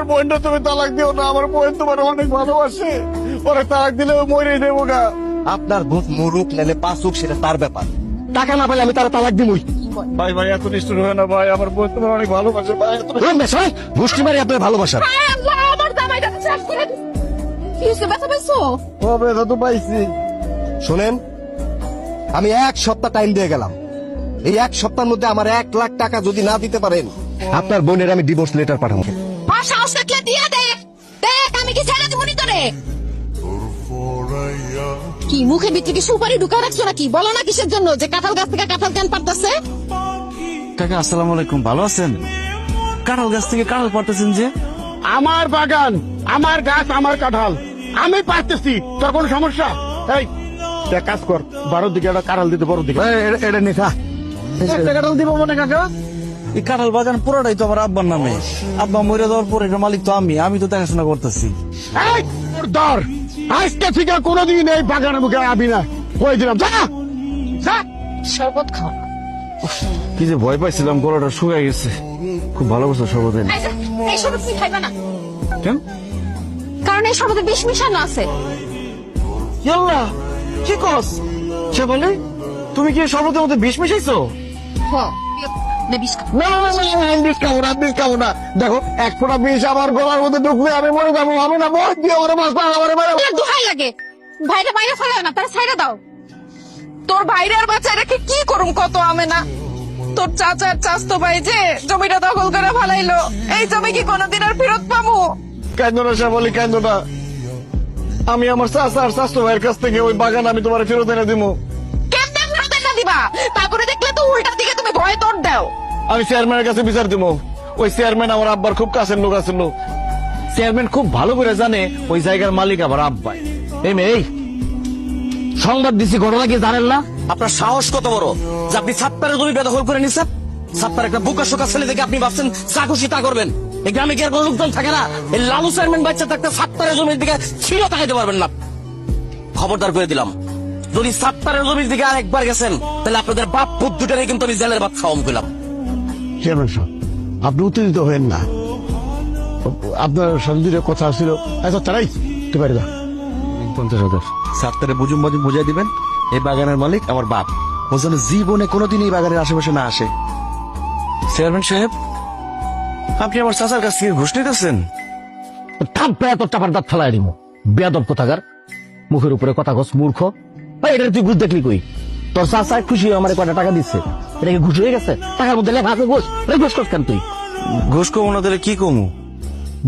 বোনটা তুমি তালাক দিও না, আমার বোন তোমার অনেক ভালোবাসে, ওরা তালাক দিলে মরে দেবো গা। আপনার ভূত মুরুক লেলে পাঁচুক সেটা তার ব্যাপার, টাকা না পেলে আমি তারা তালাক দিবই। ভাই ভাই এত নিষ্ঠুর হয় না ভাই, আমার বোন তোমার অনেক ভালোবাসে ভাই। গোষ্ঠী মারি আপনার ভালোবাসার। আমার জামাইটা শেষ করে দিছে। কি হয়েছে, ব্যথা পাইছো? ব্যথা তো পাইছি। শোনেন, আমি 1 সপ্তাহ টাইম দিয়ে গেলাম, এই 1 সপ্তাহের মধ্যে আমার 1 লাখ টাকা যদি না দিতে পারেন, আপনার বোনের আমি ডিভোর্স লেটার পাঠাবো। আর সাহস থাকলে দিয়া দেখ, দেখ আমি কি ছেড়ে দিব তোরে। কি মুখে ভিতরে কি সুপারি ঢুকা রাখছো নাকি? বলো না কিসের জন্য, যে কাঁঠাল গাছ থেকে কাঁঠাল কেন পারতেছে? কাকা আসসালামু আলাইকুম, ভালো আছেন? কাঁঠাল গাছ থেকে কাঁঠাল পারতেছেন যে? আমার বাগান, আমার গাছ, আমার কাঁঠাল, আমি পারতেছি, তোর কোনো সমস্যা? এই এক কাজ কর, 12 দিকে একটা কাঁঠাল দিতে, বড় দিকে এটা নিখা। একটা কাঁঠাল দিব মনে কাকা? এই কাঁঠাল বাগান পুরোটাই তো আমার আব্বার নামে। আব্বা মরে যাওয়ার পরে এটার মালিক তো আমি তো দেখাশোনা করতেছি। এই তোর দর, আজকে থেকে কোনোদিন এই বাগানের মুখে আবি না, কই দিলাম, যা যা। শরবত খাও। কি যে ভয় পাইছিলাম, গলাটা শুকায় গেছে। খুব ভালো করছো শরবত এনে। এই যে, এই শরবত তুমি খাইবা না, কেন? কারণ এই শরবতে বিষ মিশানো আছে। ইয়াল্লা, কি কস? সে বলে তুমি কি এই শরবতের মধ্যে বিষ মিশাইছো? না বিষ খাও। না না না না, আমি বিষ খাবো না, বিষ খাবো না। দেখো এক ফোঁটা বিষ আমার গলার মধ্যে ঢুকলে আমি মরে যাবো, হবে না, বল দিয়ে আমার মাছ আমার আমার দোহাই লাগে, ভাইরে বাইরে ফেলে না, তারা ছাইড়া দাও। তোর ভাইরে আর বাচ্চা রেখে কি করুম কত আমে না। তোর চাচার চাস্তো ভাই যে জমিটা দখল করে ফেলাইলো, এই জমি কি কোনোদিন আর ফেরত পাবো? কেন না শ্যামলি, কেন না? আমি আমার চাচা আর চাচতো ভাইয়ের কাছ থেকে ওই বাগান আমি তোমার ফেরত এনে দিব। কেমনে ফেরত এনে দিবা? তা করে দেখলে তো উল্টা দিকে তুমি ভয় তোর দাও। আমি চেয়ারম্যানের কাছে বিচার দিব। ওই চেয়ারম্যান আমার আব্বার খুব কাছের লোক আছে। চেয়ারম্যান খুব ভালো করে জানে ওই জায়গার মালিক আবার আব্বাই। এই মেয়ে, এই সংবাদ দিছি, ঘটনা কি জানেন না? আপনার সাহস কত বড় যে আপনি সাত্তারের জমি বেদখল করে নিচ্ছেন? সাত্তার একটা বুকা শোকা ছেলে দেখে আপনি ভাবছেন চা খুশি তা করবেন? এই গ্রামে কি আর কোনো লোকজন থাকে না? এই লালু চেয়ারম্যান বাচ্চা থাকতে সাত্তারের জমির দিকে ছিল তাকাইতে পারবেন না। খবরদার করে দিলাম, যদি সাত্তারের জমির দিকে আরেকবার গেছেন তাহলে আপনাদের বাপ পুত দুটারে কিন্তু আমি জেলের ভাত খাওয়াম পেলাম। চেয়ারম্যান সাহেব, আপনি উত্তেজিত হয়েন না, আপনার সন্ধির কথা ছিল এত তারাই পারি না। 50,000 সাত্তারে বুঝুম বাজুম বুঝাই দিবেন, এই বাগানের মালিক আমার বাপ, ও যেন জীবনে কোনোদিন এই বাগানের আশেপাশে না আসে। চেয়ারম্যান সাহেব, আপনি আমার চাচার কাছ থেকে ঘুষ নিতেছেন? থাপ্পে এত টাপার দাঁত ফেলাই দিব, বেয়াদব কোথাকার, মুখের উপরে কথা কস মূর্খ। ভাই এটা তুই ঘুষ দেখলি কই? তোর চাচা খুশি হয়ে আমার কয়টা টাকা দিচ্ছে, এটা কি ঘুষ হয়ে গেছে? টাকার মধ্যে লেখা আছে ঘুষ, ঘুষ কস কেন তুই? ঘুষ কমু না দিলে কি কমু?